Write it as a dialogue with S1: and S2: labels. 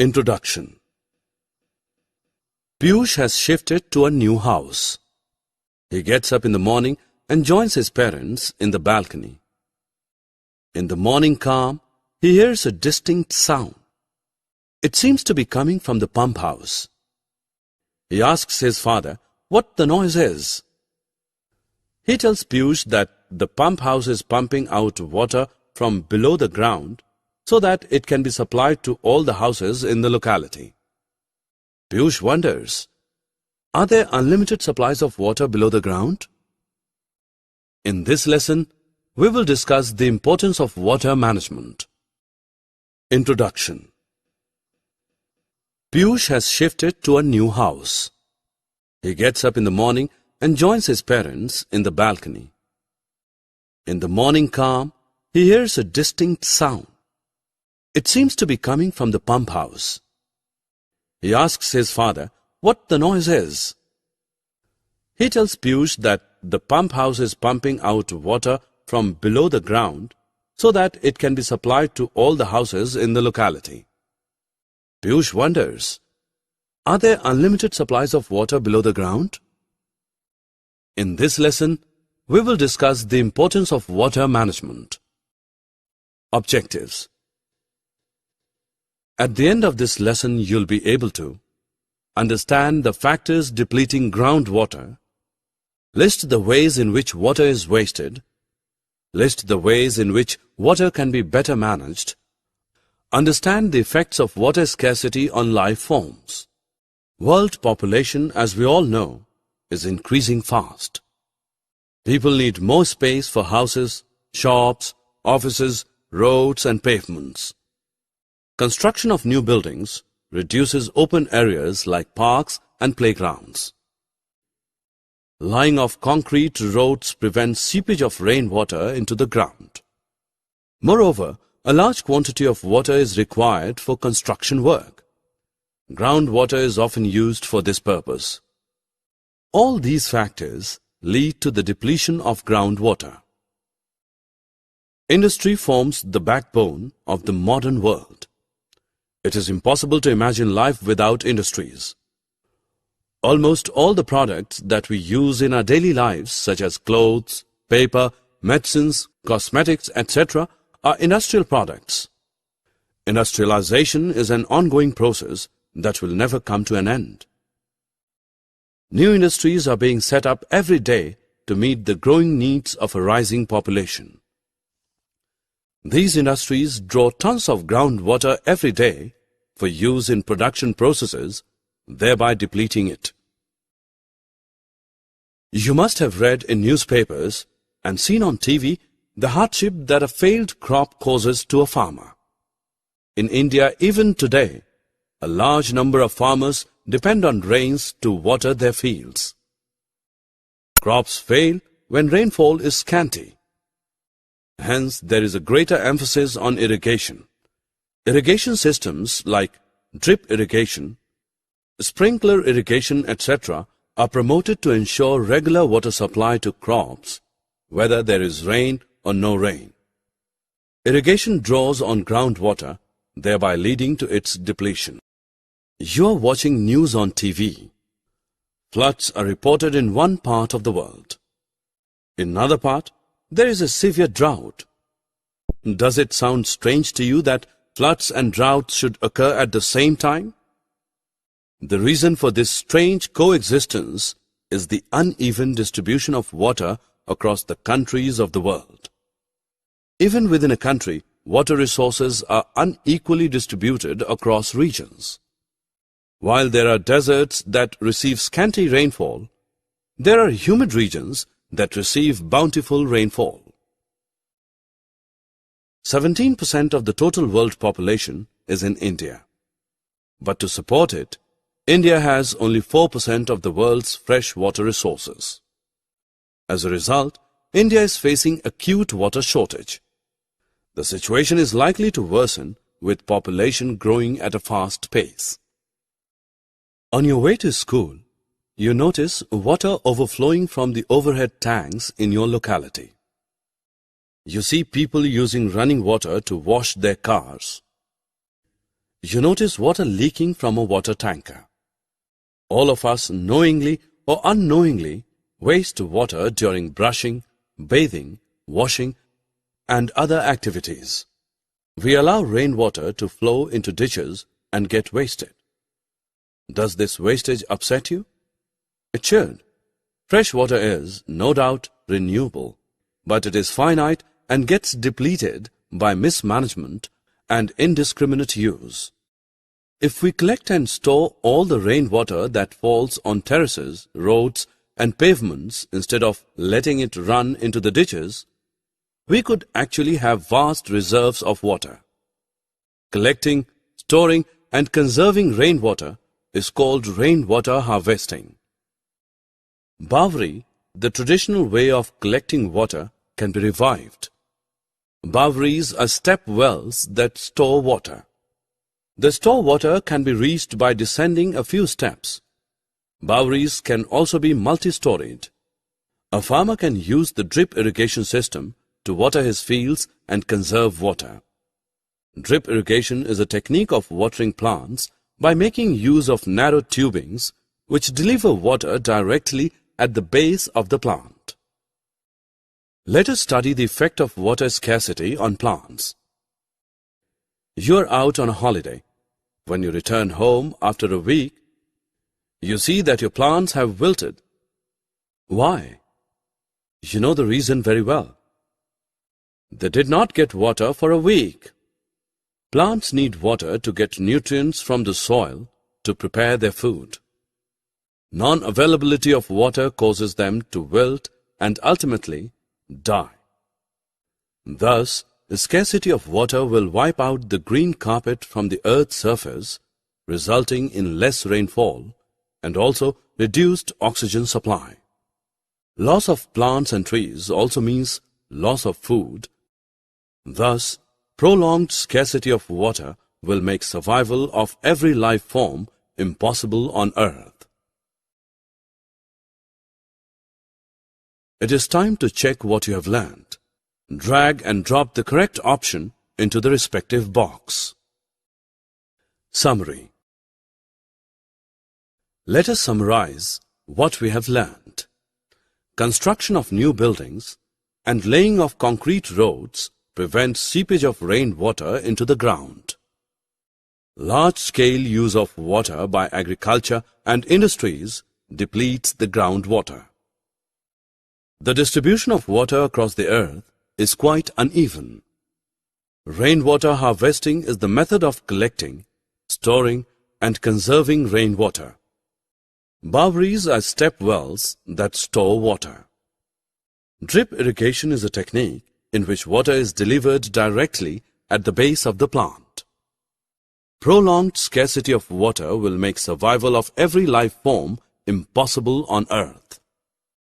S1: Introduction. Piyush has shifted to a new house. He gets up in the morning and joins his parents in the balcony. In the morning calm, he hears a distinct sound. It seems to be coming from the pump house. He asks his father what the noise is. He tells Piyush that the pump house is pumping out water from below the ground so that it can be supplied to all the houses in the locality. Piyush wonders, are there unlimited supplies of water below the ground? In this lesson, we will discuss the importance of water management. Introduction. Piyush has shifted to a new house. He gets up in the morning and joins his parents in the balcony. In the morning calm, he hears a distinct sound. It seems to be coming from the pump house. He asks his father what the noise is. He tells Piyush that the pump house is pumping out water from below the ground so that it can be supplied to all the houses in the locality. Piyush wonders, are there unlimited supplies of water below the ground? In this lesson, we will discuss the importance of water management. Objectives. At the end of this lesson, you'll be able to understand the factors depleting groundwater, list the ways in which water is wasted, list the ways in which water can be better managed, understand the effects of water scarcity on life forms. World population, as we all know, is increasing fast. People need more space for houses, shops, offices, roads and pavements. Construction of new buildings reduces open areas like parks and playgrounds. Laying of concrete roads prevents seepage of rainwater into the ground. Moreover, a large quantity of water is required for construction work. Groundwater is often used for this purpose. All these factors lead to the depletion of groundwater. Industry forms the backbone of the modern world. It is impossible to imagine life without industries. Almost all the products that we use in our daily lives, such as clothes, paper, medicines, cosmetics, etc., are industrial products. Industrialization is an ongoing process that will never come to an end. New industries are being set up every day to meet the growing needs of a rising population. These industries draw tons of groundwater every day for use in production processes, thereby depleting it. You must have read in newspapers and seen on TV the hardship that a failed crop causes to a farmer. In India, even today, a large number of farmers depend on rains to water their fields. Crops fail when rainfall is scanty. Hence, there is a greater emphasis on irrigation. Irrigation systems like drip irrigation, sprinkler irrigation, etc. are promoted to ensure regular water supply to crops, whether there is rain or no rain. Irrigation draws on groundwater, thereby leading to its depletion. You are watching news on TV. Floods are reported in one part of the world. In another part, there is a severe drought. Does it sound strange to you that floods and droughts should occur at the same time? The reason for this strange coexistence is the uneven distribution of water across the countries of the world. Even within a country, water resources are unequally distributed across regions. While there are deserts that receive scanty rainfall, there are humid regions that receive bountiful rainfall. 17% of the total world population is in India. But to support it, India has only 4% of the world's fresh water resources. As a result, India is facing acute water shortage. The situation is likely to worsen with population growing at a fast pace. On your way to school, you notice water overflowing from the overhead tanks in your locality. You see people using running water to wash their cars. You notice water leaking from a water tanker. All of us, knowingly or unknowingly, waste water during brushing, bathing, washing, and other activities. We allow rainwater to flow into ditches and get wasted. Does this wastage upset you? It should. Fresh water is, no doubt, renewable, but it is finite and gets depleted by mismanagement and indiscriminate use. If we collect and store all the rainwater that falls on terraces, roads, and pavements instead of letting it run into the ditches, we could actually have vast reserves of water. Collecting, storing, and conserving rainwater is called rainwater harvesting. Bawri, the traditional way of collecting water, can be revived. Bawris are step wells that store water. The store water can be reached by descending a few steps. Bawris can also be multi-storied. A farmer can use the drip irrigation system to water his fields and conserve water. Drip irrigation is a technique of watering plants by making use of narrow tubings which deliver water directly at the base of the plant. Let us study the effect of water scarcity on plants. You are out on a holiday. When you return home after a week, you see that your plants have wilted. Why? You know the reason very well. They did not get water for a week. Plants need water to get nutrients from the soil to prepare their food. Non-availability of water causes them to wilt and ultimately die. Thus, the scarcity of water will wipe out the green carpet from the earth's surface, resulting in less rainfall and also reduced oxygen supply. Loss of plants and trees also means loss of food. Thus, prolonged scarcity of water will make survival of every life form impossible on earth. It is time to check what you have learned. Drag and drop the correct option into the respective box. Summary. Let us summarize what we have learned. Construction of new buildings and laying of concrete roads prevents seepage of rainwater into the ground. Large-scale use of water by agriculture and industries depletes the groundwater. The distribution of water across the earth is quite uneven. Rainwater harvesting is the method of collecting, storing, and conserving rainwater. Bawris are step wells that store water. Drip irrigation is a technique in which water is delivered directly at the base of the plant. Prolonged scarcity of water will make survival of every life form impossible on earth.